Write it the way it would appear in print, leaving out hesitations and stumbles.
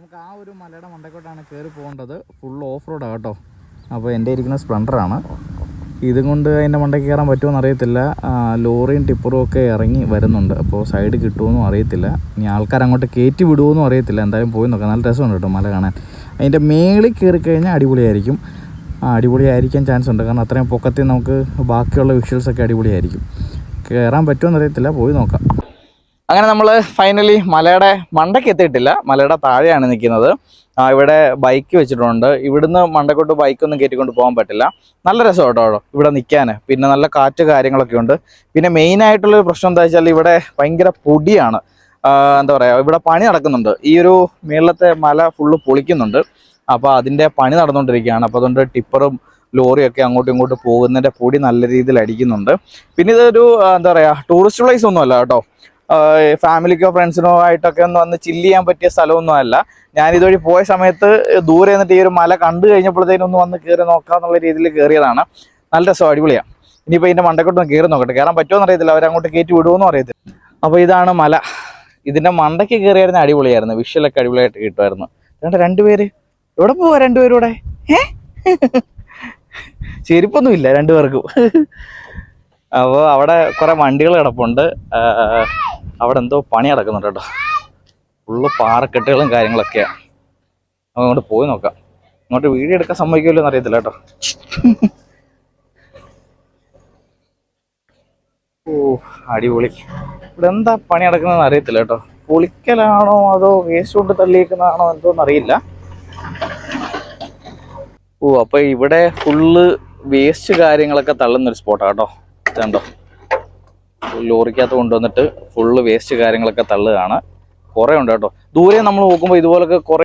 നമുക്ക് ആ ഒരു മലയുടെ മണ്ടക്കോട്ടാണ് കയറി പോകേണ്ടത്. ഫുൾ ഓഫ് റോഡാണ് കേട്ടോ. അപ്പോൾ എൻ്റെ ഇരിക്കുന്ന സ്പ്ലെൻഡറാണ്. ഇതും കൊണ്ട് അതിൻ്റെ മണ്ടയ്ക്ക് കയറാൻ പറ്റുമോ അറിയത്തില്ല. ലോറിയും ടിപ്പറും ഒക്കെ ഇറങ്ങി വരുന്നുണ്ട്. അപ്പോൾ സൈഡ് കിട്ടുമെന്നും അറിയത്തില്ല. ഇനി ആൾക്കാർ അങ്ങോട്ട് കയറ്റി വിടുമോയെന്നും അറിയത്തില്ല. എന്തായാലും പോയി നോക്കാം. നല്ല രസമുണ്ട് കേട്ടോ മല കാണാൻ. അതിൻ്റെ മേളിൽ കയറി കഴിഞ്ഞാൽ അടിപൊളിയായിരിക്കും. അടിപൊളിയായിരിക്കാൻ ചാൻസ് ഉണ്ട്. കാരണം അത്രയും പൊക്കത്തിൽ നമുക്ക് ബാക്കിയുള്ള വിഷ്വൽസൊക്കെ അടിപൊളിയായിരിക്കും. കയറാൻ പറ്റുമോ അറിയത്തില്ല. പോയി നോക്കാം. അങ്ങനെ നമ്മൾ ഫൈനലി മലയുടെ മണ്ടയ്ക്ക് എത്തിയിട്ടില്ല. മലയുടെ താഴെയാണ് നിൽക്കുന്നത്. ഇവിടെ ബൈക്ക് വെച്ചിട്ടുണ്ട്. ഇവിടുന്ന് മണ്ടക്കോട്ട് ബൈക്കൊന്നും കയറ്റിക്കൊണ്ട് പോകാൻ പറ്റില്ല. നല്ല രസം കേട്ടോ ഇവിടെ നിൽക്കാൻ. പിന്നെ നല്ല കാറ്റ് കാര്യങ്ങളൊക്കെ ഉണ്ട്. പിന്നെ മെയിനായിട്ടുള്ളൊരു പ്രശ്നം എന്താ വെച്ചാൽ ഇവിടെ ഭയങ്കര പൊടിയാണ്. എന്താ പറയുക, ഇവിടെ പണി നടക്കുന്നുണ്ട്. ഈ ഒരു മേളത്തെ മല ഫുള്ള് പൊളിക്കുന്നുണ്ട്. അപ്പോൾ അതിൻ്റെ പണി നടന്നുകൊണ്ടിരിക്കുകയാണ്. അപ്പോൾ അതുകൊണ്ട് ടിപ്പറും ലോറിയൊക്കെ അങ്ങോട്ടും ഇങ്ങോട്ടും പോകുന്നതിൻ്റെ പൊടി നല്ല രീതിയിൽ അടിക്കുന്നുണ്ട്. പിന്നെ ഇതൊരു എന്താ പറയുക, ടൂറിസ്റ്റ് പ്ലേസ് ഒന്നുമല്ല കേട്ടോ. ഫാമിലിക്കോ ഫ്രണ്ട്സിനോ ആയിട്ടൊക്കെ ഒന്ന് വന്ന് ചില്ല് ചെയ്യാൻ പറ്റിയ സ്ഥലമൊന്നും അല്ല. ഞാനിതുവഴി പോയ സമയത്ത് ദൂരെ നിന്നിട്ട് ഈ ഒരു മല കണ്ടു കഴിഞ്ഞപ്പോഴത്തേനും ഒന്ന് വന്ന് കയറി നോക്കാമെന്നുള്ള രീതിയിൽ കയറിയതാണ്. നല്ല രസം, അടിപൊളിയാണ്. ഇനിയിപ്പോൾ ഇതിൻ്റെ മണ്ടക്കോട്ടൊന്ന് കയറി നോക്കട്ടെ. കയറാൻ പറ്റുമോ അറിയത്തില്ല. അവരങ്ങോട്ട് കയറ്റി വിടുമോയെന്നും അറിയത്തില്ല. അപ്പോൾ ഇതാണ് മല. ഇതിൻ്റെ മണ്ടയ്ക്ക് കയറിയായിരുന്നു അടിപൊളിയായിരുന്നു. വിഷ്വലൊക്കെ അടിപൊളിയായിട്ട് കിട്ടുമായിരുന്നു. രണ്ടുപേര് എവിടെ പോവാ? രണ്ടുപേരും കൂടെ ചെരുപ്പൊന്നുമില്ല രണ്ടുപേർക്കും. അപ്പോൾ അവിടെ കുറേ വണ്ടികൾ കിടപ്പുണ്ട്. അവിടെ എന്തോ പണി നടക്കുന്നുണ്ട് കേട്ടോ. ഫുള്ള് പാറക്കെട്ടുകളും കാര്യങ്ങളൊക്കെയാണ്. അപ്പോൾ അങ്ങോട്ട് പോയി നോക്കാം. അങ്ങോട്ട് വീഡിയോ എടുക്കാൻ സമ്മതിക്കുമല്ലോ എന്ന് അറിയത്തില്ല കേട്ടോ. ഓ അടിപൊളി. ഇവിടെ എന്താ പണി നടക്കുന്നതെന്ന് അറിയത്തില്ല കേട്ടോ. പൊളിക്കലാണോ അതോ വേസ്റ്റ് കൊണ്ട് തള്ളിയേക്കുന്നതാണോ എന്തോന്നറിയില്ല. ഓ അപ്പോൾ ഇവിടെ ഫുള്ള് വേസ്റ്റ് കാര്യങ്ങളൊക്കെ തള്ളുന്നൊരു സ്പോട്ടാണ് കേട്ടോ. ഇതുണ്ടോ, ലോറിക്കകത്ത് കൊണ്ടുവന്നിട്ട് ഫുള്ള് വേസ്റ്റ് കാര്യങ്ങളൊക്കെ തള്ളുകയാണ്. കുറേ ഉണ്ട് കേട്ടോ. ദൂരെ നമ്മൾ നോക്കുമ്പോൾ ഇതുപോലൊക്കെ കുറേ